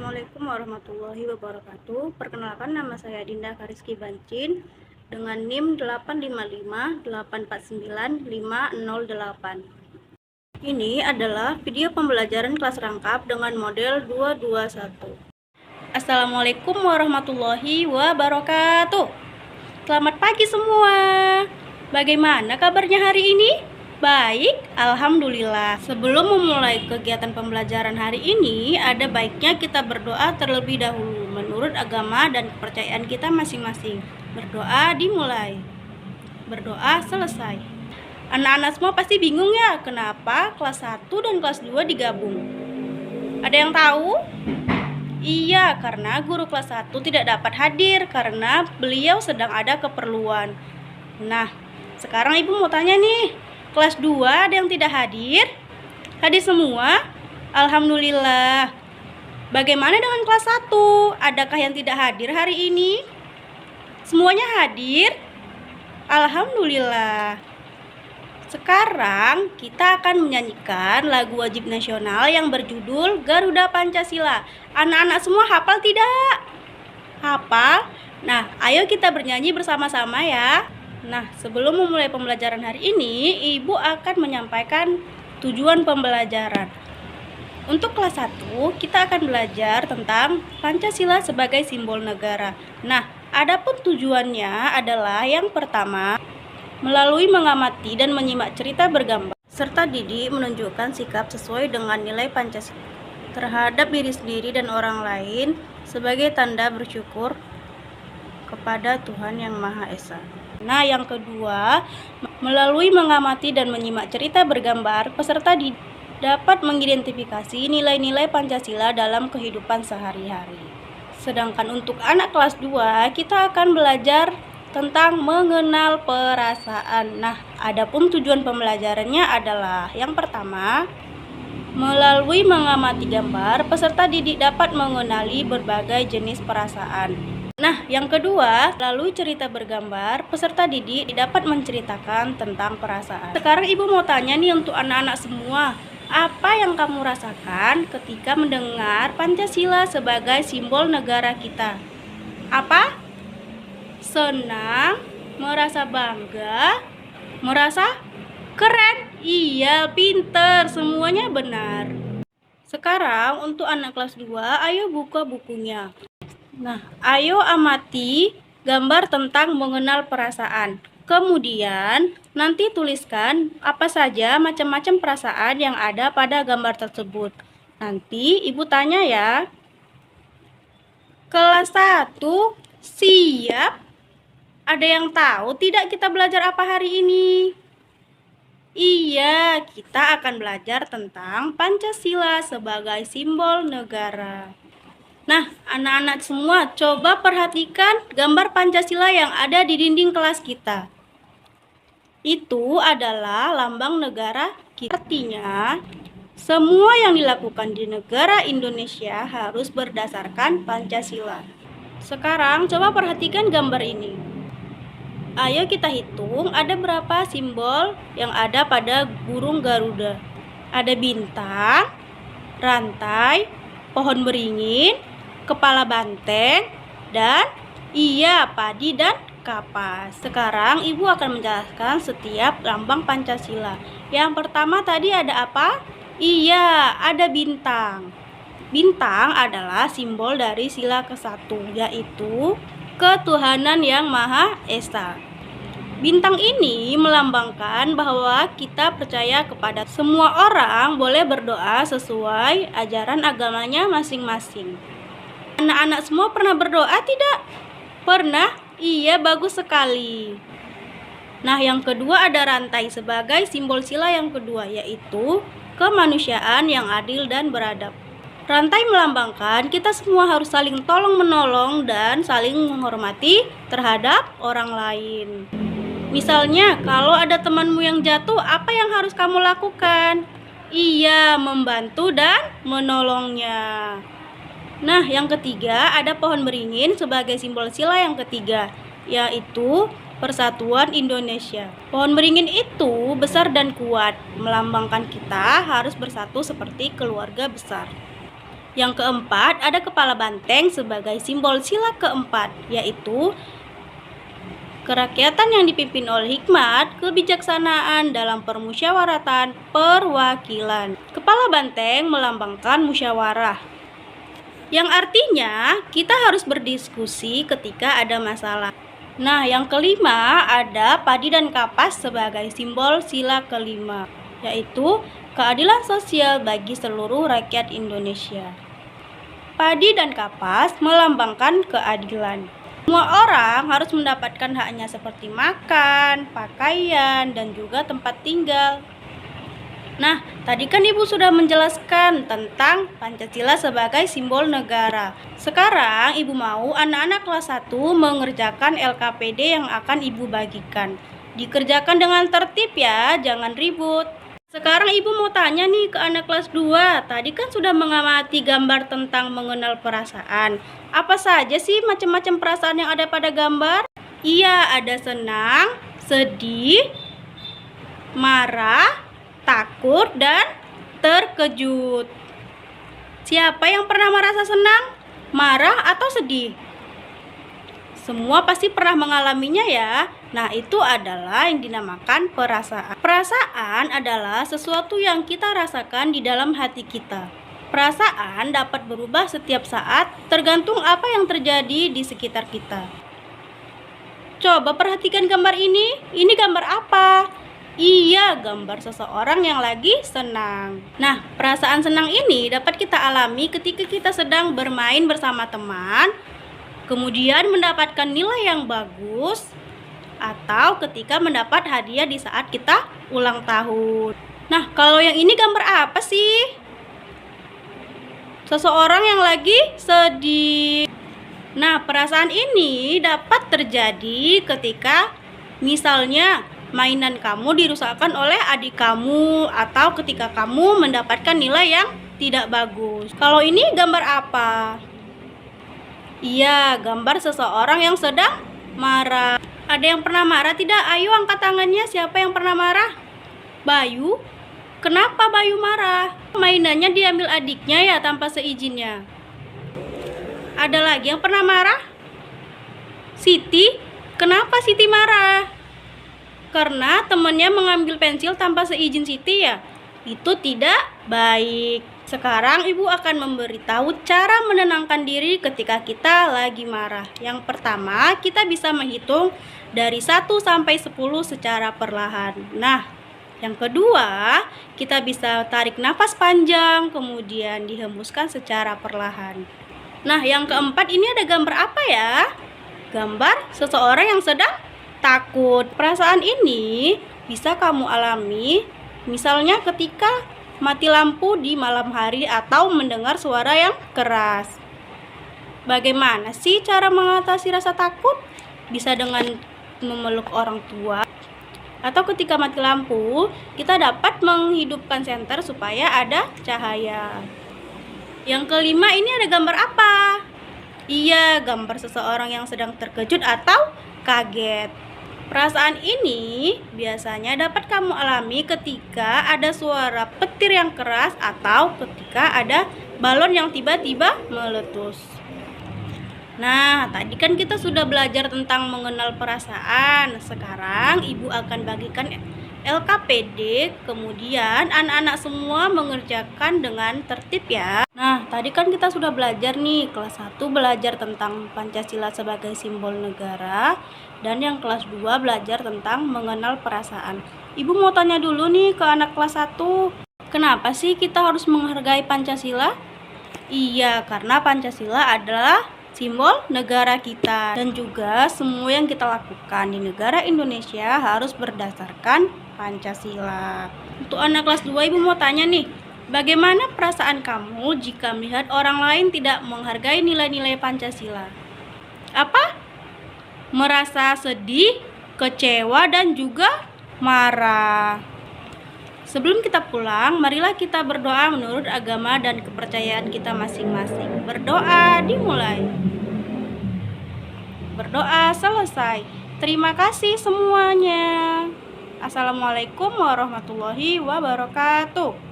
Assalamualaikum warahmatullahi wabarakatuh. Perkenalkan, nama saya Dinda Kariski Bancin dengan NIM 855849508. Ini adalah video pembelajaran kelas rangkap dengan model 221. Assalamualaikum warahmatullahi wabarakatuh. Selamat pagi semua. Bagaimana kabarnya hari ini? Baik, alhamdulillah. Sebelum memulai kegiatan pembelajaran hari ini, ada baiknya kita berdoa terlebih dahulu menurut agama dan kepercayaan kita masing-masing. Berdoa dimulai, berdoa selesai. Anak-anak semua pasti bingung ya, kenapa kelas 1 dan kelas 2 digabung? Ada yang tahu? Iya, karena guru kelas 1 tidak dapat hadir karena beliau sedang ada keperluan. Nah, sekarang Ibu mau tanya nih, kelas 2 ada yang tidak hadir? Hadir semua? Alhamdulillah. Bagaimana dengan kelas 1? Adakah yang tidak hadir hari ini? Semuanya hadir? Alhamdulillah. Sekarang kita akan menyanyikan lagu wajib nasional yang berjudul Garuda Pancasila. Anak-anak semua hafal tidak? Hafal? Nah, ayo kita bernyanyi bersama-sama ya. Nah, sebelum memulai pembelajaran hari ini, Ibu akan menyampaikan tujuan pembelajaran. Untuk kelas 1, kita akan belajar tentang Pancasila sebagai simbol negara. Nah, adapun tujuannya adalah yang pertama, melalui mengamati dan menyimak cerita bergambar, serta didik menunjukkan sikap sesuai dengan nilai Pancasila terhadap diri sendiri dan orang lain sebagai tanda bersyukur kepada Tuhan Yang Maha Esa. Nah, yang kedua, melalui mengamati dan menyimak cerita bergambar, peserta dapat mengidentifikasi nilai-nilai Pancasila dalam kehidupan sehari-hari. Sedangkan untuk anak kelas 2, kita akan belajar tentang mengenal perasaan. Nah, adapun tujuan pembelajarannya adalah yang pertama, melalui mengamati gambar, peserta didik dapat mengenali berbagai jenis perasaan. Nah, yang kedua, melalui cerita bergambar, peserta didik dapat menceritakan tentang perasaan. Sekarang Ibu mau tanya nih untuk anak-anak semua, apa yang kamu rasakan ketika mendengar Pancasila sebagai simbol negara kita? Apa? Senang, merasa bangga, merasa keren. Iya, pinter, semuanya benar. Sekarang untuk anak kelas 2, ayo buka bukunya. Nah, ayo amati gambar tentang mengenal perasaan. Kemudian, nanti tuliskan apa saja macam-macam perasaan yang ada pada gambar tersebut. Nanti Ibu tanya ya. Kelas 1, siap? Ada yang tahu tidak kita belajar apa hari ini? Iya, kita akan belajar tentang Pancasila sebagai simbol negara. Nah, anak-anak semua coba perhatikan gambar Pancasila yang ada di dinding kelas kita. Itu adalah lambang negara kita. Artinya, semua yang dilakukan di negara Indonesia harus berdasarkan Pancasila. Sekarang coba perhatikan gambar ini. Ayo kita hitung ada berapa simbol yang ada pada burung Garuda. Ada bintang, rantai, pohon beringin, kepala banteng, dan padi dan kapas. Sekarang Ibu akan menjelaskan setiap lambang Pancasila. Yang pertama tadi ada apa? Iya, ada bintang. Bintang adalah simbol dari sila ke-1, yaitu ketuhanan Yang Maha Esa. Bintang ini melambangkan bahwa kita percaya kepada semua orang boleh berdoa sesuai ajaran agamanya masing-masing. Anak-anak semua pernah berdoa tidak? Pernah? Iya, bagus sekali. Nah, yang kedua ada rantai sebagai simbol sila yang kedua, yaitu kemanusiaan yang adil dan beradab. Rantai melambangkan kita semua harus saling tolong-menolong dan saling menghormati terhadap orang lain. Misalnya, kalau ada temanmu yang jatuh, apa yang harus kamu lakukan? Iya, membantu dan menolongnya. Nah, yang ketiga ada pohon beringin sebagai simbol sila yang ketiga, yaitu Persatuan Indonesia. Pohon beringin itu besar dan kuat, melambangkan kita harus bersatu seperti keluarga besar. Yang keempat, ada kepala banteng sebagai simbol sila keempat, yaitu kerakyatan yang dipimpin oleh hikmat, kebijaksanaan dalam permusyawaratan, perwakilan. Kepala banteng melambangkan musyawarah, yang artinya kita harus berdiskusi ketika ada masalah. Nah, yang kelima ada padi dan kapas sebagai simbol sila kelima, yaitu keadilan sosial bagi seluruh rakyat Indonesia. Padi dan kapas melambangkan keadilan. Semua orang harus mendapatkan haknya seperti makan, pakaian, dan juga tempat tinggal. Nah, tadi kan Ibu sudah menjelaskan tentang Pancasila sebagai simbol negara. Sekarang Ibu mau anak-anak kelas 1 mengerjakan LKPD yang akan Ibu bagikan. Dikerjakan dengan tertib ya, jangan ribut. Sekarang Ibu mau tanya nih ke anak kelas 2. Tadi kan sudah mengamati gambar tentang mengenal perasaan. Apa saja sih macam-macam perasaan yang ada pada gambar? Iya, ada senang, sedih, marah, takut, dan terkejut. Siapa yang pernah merasa senang, marah, atau sedih? Semua pasti pernah mengalaminya ya. Nah, itu adalah yang dinamakan perasaan. Perasaan adalah sesuatu yang kita rasakan di dalam hati kita. Perasaan dapat berubah setiap saat tergantung apa yang terjadi di sekitar kita. Coba perhatikan gambar ini. Ini gambar apa? Iya, gambar seseorang yang lagi senang. Nah, perasaan senang ini dapat kita alami ketika kita sedang bermain bersama teman, kemudian mendapatkan nilai yang bagus, atau ketika mendapat hadiah di saat kita ulang tahun. Nah, kalau yang ini gambar apa sih? Seseorang yang lagi sedih. Nah, perasaan ini dapat terjadi ketika misalnya mainan kamu dirusakkan oleh adik kamu, atau ketika kamu mendapatkan nilai yang tidak bagus. Kalau ini gambar apa? Iya, gambar seseorang yang sedang marah. Ada yang pernah marah tidak? Ayo angkat tangannya, siapa yang pernah marah? Bayu? Kenapa Bayu marah? Mainannya diambil adiknya ya tanpa seizinnya. Ada lagi yang pernah marah? Siti? Kenapa Siti marah? Karena temannya mengambil pensil tanpa seizin Siti ya. Itu tidak baik. Sekarang Ibu akan memberitahu cara menenangkan diri ketika kita lagi marah. Yang pertama, kita bisa menghitung dari 1 sampai 10 secara perlahan. Nah, yang kedua, kita bisa tarik nafas panjang, kemudian dihembuskan secara perlahan. Nah, yang keempat, ini ada gambar apa ya? Gambar seseorang yang sedang takut. Perasaan ini bisa kamu alami misalnya ketika mati lampu di malam hari atau mendengar suara yang keras. Bagaimana sih cara mengatasi rasa takut? Bisa dengan memeluk orang tua, atau ketika mati lampu, kita dapat menghidupkan senter supaya ada cahaya. Yang kelima, ini ada gambar apa? Iya, gambar seseorang yang sedang terkejut atau kaget. Perasaan ini biasanya dapat kamu alami ketika ada suara petir yang keras atau ketika ada balon yang tiba-tiba meletus. Nah, tadi kan kita sudah belajar tentang mengenal perasaan. Sekarang Ibu akan bagikan LKPD, kemudian anak-anak semua mengerjakan dengan tertib ya. Nah, tadi kan kita sudah belajar nih, kelas 1 belajar tentang Pancasila sebagai simbol negara, dan yang kelas 2 belajar tentang mengenal perasaan. Ibu mau tanya dulu nih ke anak kelas 1, kenapa sih kita harus menghargai Pancasila? Iya, karena Pancasila adalah simbol negara kita, dan juga semua yang kita lakukan di negara Indonesia harus berdasarkan Pancasila. Untuk anak kelas 2, Ibu mau tanya nih, bagaimana perasaan kamu jika melihat orang lain tidak menghargai nilai-nilai Pancasila? Apa? Merasa sedih, kecewa, dan juga marah. Sebelum kita pulang, marilah kita berdoa menurut agama dan kepercayaan kita masing-masing. Berdoa dimulai. Berdoa selesai. Terima kasih semuanya. Assalamualaikum warahmatullahi wabarakatuh.